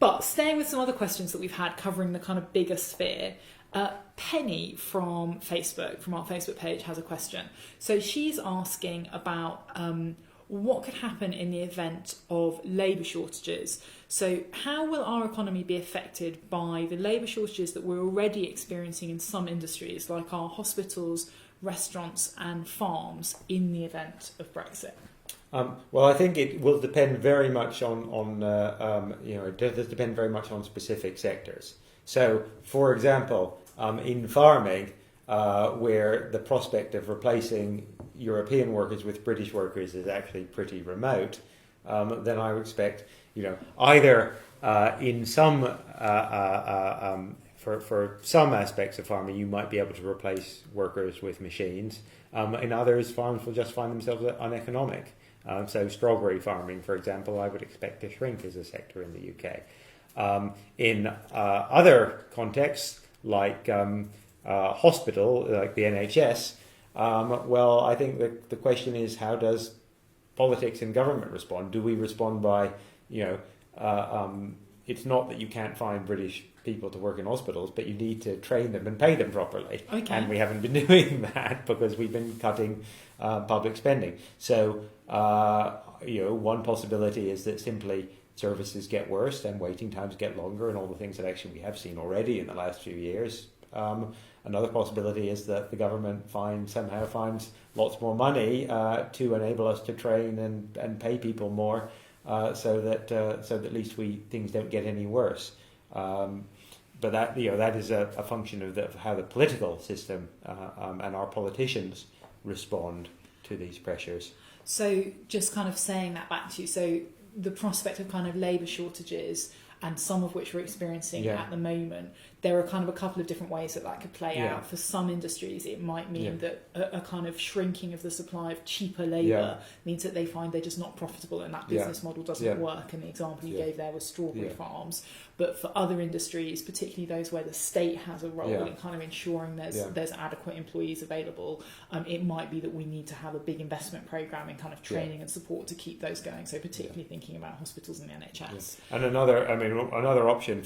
But staying with some other questions that we've had covering the kind of bigger sphere, Penny from Facebook, from our Facebook page, has a question. So she's asking about what could happen in the event of labour shortages. So how will our economy be affected by the labour shortages that we're already experiencing in some industries, like our hospitals, restaurants and farms, in the event of Brexit? Well, I think it will depend very much it does depend very much on specific sectors. So, for example, in farming, where the prospect of replacing European workers with British workers is actually pretty remote, then I would expect, either in some for some aspects of farming, you might be able to replace workers with machines. In others, farms will just find themselves uneconomic. So strawberry farming, for example, I would expect to shrink as a sector in the UK. In other contexts, like hospital, like the NHS, well, I think the question is, how does politics and government respond? Do we respond by, it's not that you can't find British people to work in hospitals, but you need to train them and pay them properly. Okay. And we haven't been doing that because we've been cutting public spending. So, one possibility is that simply services get worse and waiting times get longer and all the things that actually we have seen already in the last few years. Another possibility is that the government somehow finds lots more money to enable us to train and pay people more, so that at least things don't get any worse. But that is a function of how the political system and our politicians respond to these pressures. So just kind of saying that back to you, so the prospect of kind of labour shortages, and some of which we're experiencing at the moment, there are kind of a couple of different ways that could play out. For some industries, it might mean that a kind of shrinking of the supply of cheaper labour means that they find they're just not profitable and that business model doesn't work. And the example you gave there was strawberry farms. But for other industries, particularly those where the state has a role in kind of ensuring there's adequate employees available, it might be that we need to have a big investment programme in kind of training and support to keep those going. So particularly thinking about hospitals and the NHS. And another option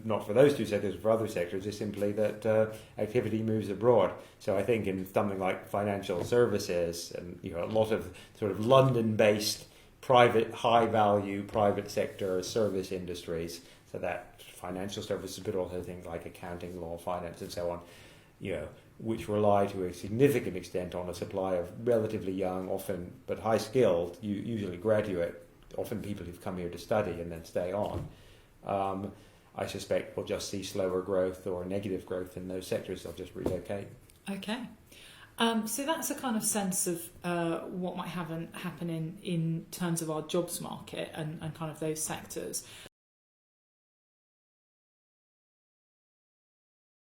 not for those two sectors, for other sectors, is simply that activity moves abroad. So I think in something like financial services and a lot of sort of London-based private, high-value private sector service industries, so that financial services, but also things like accounting, law, finance, and so on, which rely to a significant extent on a supply of relatively young, often but high-skilled, usually graduate, often people who've come here to study and then stay on. I suspect we'll just see slower growth or negative growth in those sectors. They'll just relocate. Okay. So that's a kind of sense of what might happen in terms of our jobs market and kind of those sectors.